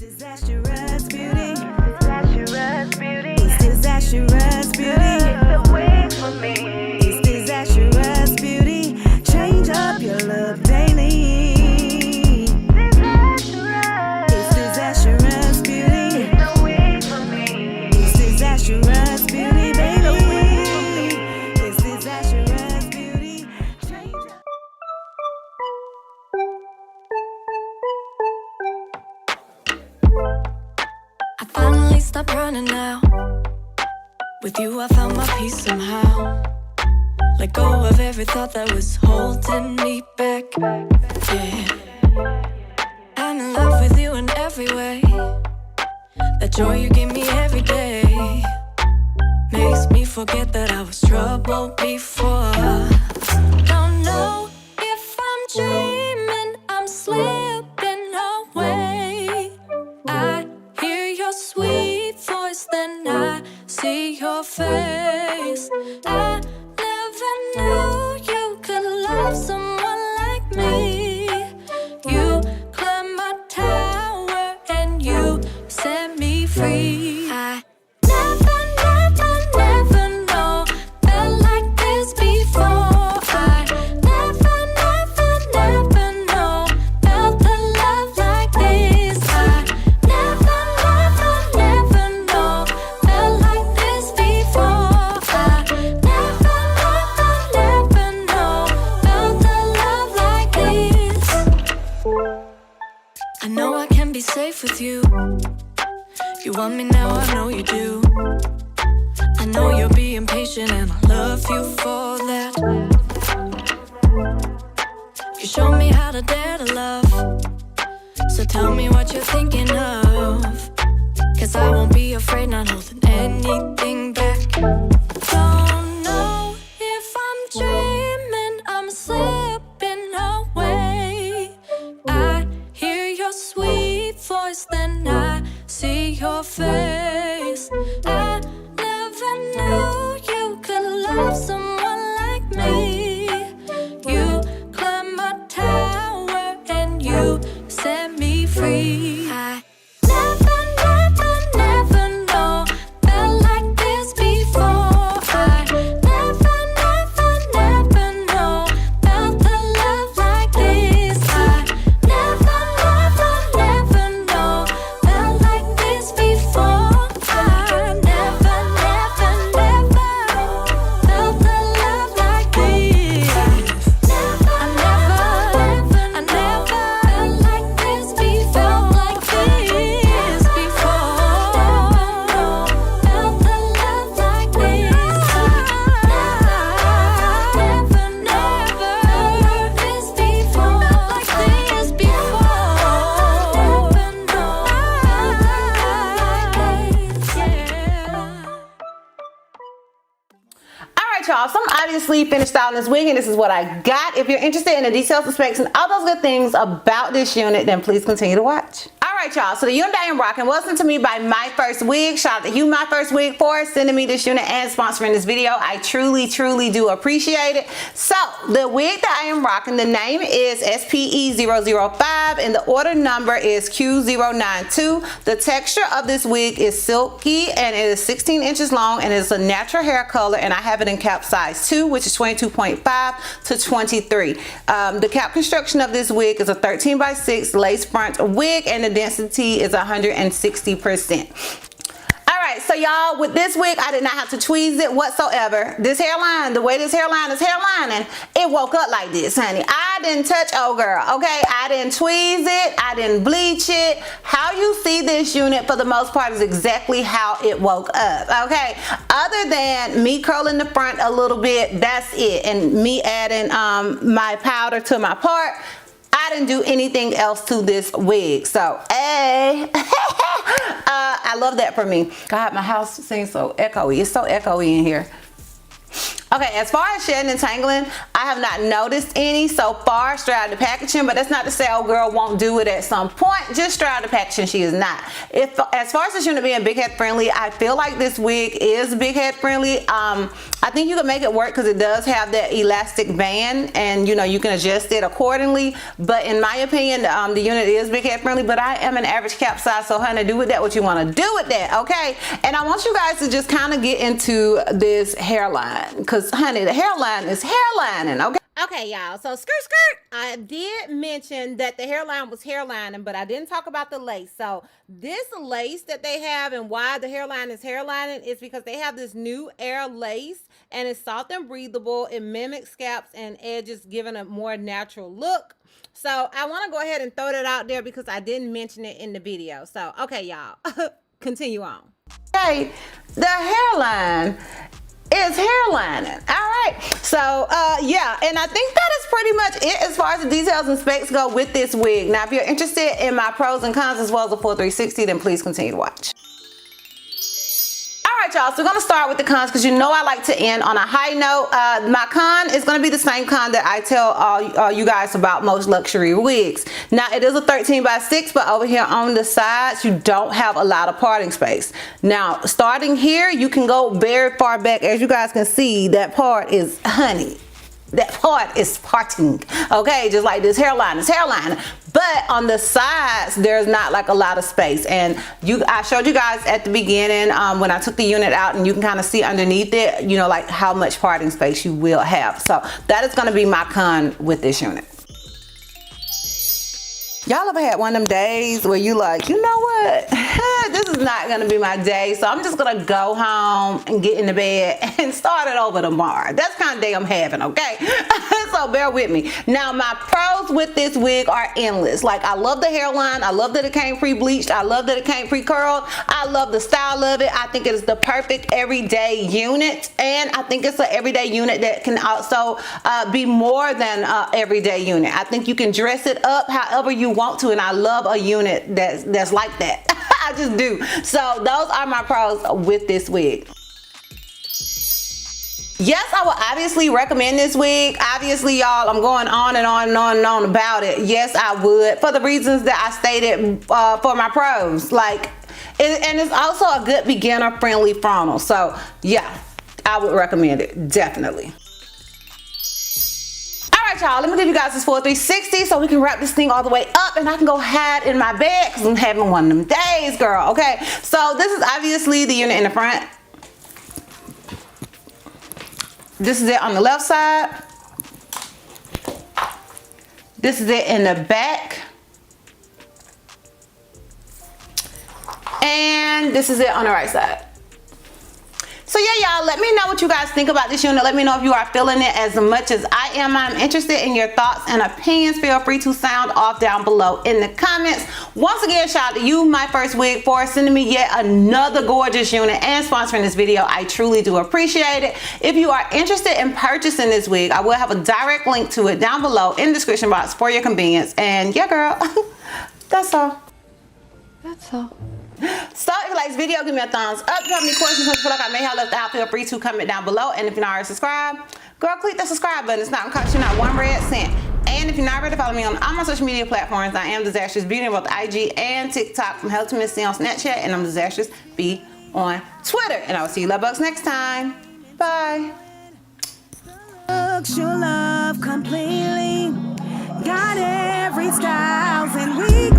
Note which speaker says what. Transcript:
Speaker 1: Disastrous beauty. Disastrous beauty. It's disastrous beauty. The wig for me. It's disastrous beauty. Change up your look daily. Disastrous. It's disastrous beauty. The wig for me. It's disastrous beauty, baby. It's disastrous beauty. Change up.
Speaker 2: I finally stopped running now. With you I found my peace somehow. Let go of every thought that was holding me back. Yeah, I'm in love with you in every way. That joy you give me every day makes me forget that I was troubled before. Don't know if I'm dreaming, I'm slipping away. I hear your sweet voice, then I see your face. I never knew you could love someone like me. You climbed my tower and you set me free. I never know felt like this before. I never know felt the love like this. I never know felt like this before. I never know felt the love like this. I know I can be safe with you. You want me now, I know you do. I know you're being patient and I love you for that. You showed me how to dare to love. So tell me what you're thinking of. Cause I won't be afraid, not holding anything back. Don't know if I'm dreaming, I'm slipping away. I hear your sweet voice, then I see your face. I never knew you could love someone like me. You climbed my tower and you set me free. I never know felt like this before. I never know felt the love like this. I never know felt like this before. I never felt the love like this. I never felt like this before. Felt like this before. Felt the love like this. Never this before. Like this before.
Speaker 3: Alright y'all, so I'm obviously finished styling this wig and this is what I got. If you're interested in the details, the specs, and all those good things about this unit, then please continue to watch. Alright y'all, so the unit I am rocking was sent to me by Myfirstwig. Shout out to you, Myfirstwig, for sending me this unit and sponsoring this video. I truly do appreciate it. So the wig that I am rocking, the name is SPE005 and the order number is Q092. The texture of this wig is silky and it is 16 inches long and it's a natural hair color, and I have it in cap size 2, which is 22.5 to 23. The cap construction of this wig is a 13x6 lace front wig and the density is 160%. Alright, so y'all, with this wig, I did not have to tweeze it whatsoever. This hairline, the way this hairline is hairlining, it woke up like this, honey. I didn't touch old girl, okay? I didn't tweeze it. I didn't bleach it. How you see this unit, for the most part, is exactly how it woke up, okay? Other than me curling the front a little bit, that's it. And me adding my powder to my part. I didn't do anything else to this wig. So, I love that for me. God, my house seems so echoey. It's so echoey in here. Okay, as far as shedding and tangling, I have not noticed any so far straight out of the packaging, but that's not to say, oh girl won't do it at some point. Just straight out of the packaging, she is not. As far as this unit being big head friendly, I feel like this wig is big head friendly. I think you can make it work because it does have that elastic band, and you know, you can adjust it accordingly. But in my opinion, the unit is big head friendly, but I am an average cap size, so honey, do with that what you want to do with that, okay? And I want you guys to just kind of get into this hairline, because honey, the hairline is hairlining, okay? Okay, y'all, so skirt. I did mention that the hairline was hairlining, but I didn't talk about the lace. So this lace that they have, and why the hairline is hairlining, is because they have this new air lace, and it's soft and breathable. It mimics scalps and edges, giving a more natural look. So I want to go ahead and throw that out there because I didn't mention it in the video. So, okay, y'all, continue on. Okay, the hairline is hairlining. All right, so yeah, and I think that is pretty much it as far as the details and specs go with this wig. Now, if you're interested in my pros and cons as well as the full 360, then please continue to watch. All right, y'all, so we're gonna start with the cons because you know I like to end on a high note. My con is gonna be the same con that I tell all you guys about most luxury wigs. Now, it is a 13x6, but over here on the sides, you don't have a lot of parting space. Now, starting here, you can go very far back. As you guys can see, that part is honey. That part is parting, okay? Just like this hairline is hairline. But on the sides, there's not like a lot of space. And I showed you guys at the beginning when I took the unit out, and you can kind of see underneath it, you know, like how much parting space you will have. So that is gonna be my con with this unit. Y'all ever had one of them days where you like, you know what, this is not gonna be my day, so I'm just gonna go home and get in the bed and start it over tomorrow. That's the kind of day I'm having, okay? So bear with me. Now, my pros with this wig are endless. Like, I love the hairline. I love that it came pre-bleached. I love that it came pre-curled. I love the style of it. I think it is the perfect everyday unit, and I think it's an everyday unit that can also be more than an everyday unit. I think you can dress it up however you want to, and I love a unit that's like that. I just do. So those are my pros with this wig. Yes, I would obviously recommend this wig. Obviously, y'all, I'm going on and on and on and on about it. Yes, I would, for the reasons that I stated for my pros. Like, and it's also a good beginner friendly frontal. So yeah, I would recommend it, definitely. Y'all, let me give you guys this full 360 so we can wrap this thing all the way up and I can go hide in my bed because I'm having one of them days, girl. Okay, so this is obviously the unit in the front. This is it on the left side. This is it in the back. And this is it on the right side. So yeah, y'all, let me know what you guys think about this unit. Let me know if you are feeling it as much as I am. I'm interested in your thoughts and opinions. Feel free to sound off down below in the comments. Once again, shout out to you, Myfirstwig, for sending me yet another gorgeous unit and sponsoring this video. I truly do appreciate it. If you are interested in purchasing this wig, I will have a direct link to it down below in the description box for your convenience. And yeah, girl, that's all. That's all. So if you like this video, give me a thumbs up. If you have any questions or feel like I may have left out, feel free to comment down below. And if you're not already subscribed, girl, click the subscribe button. It's not gonna cost you not one red cent. And if you're not ready to follow me on all my social media platforms, I am Disastrous Beauty on both IG and TikTok, from Health to Missy on Snapchat, and I'm Disastrous B on Twitter. And I will see you love bugs next time. Bye.
Speaker 1: Your love completely got every style and we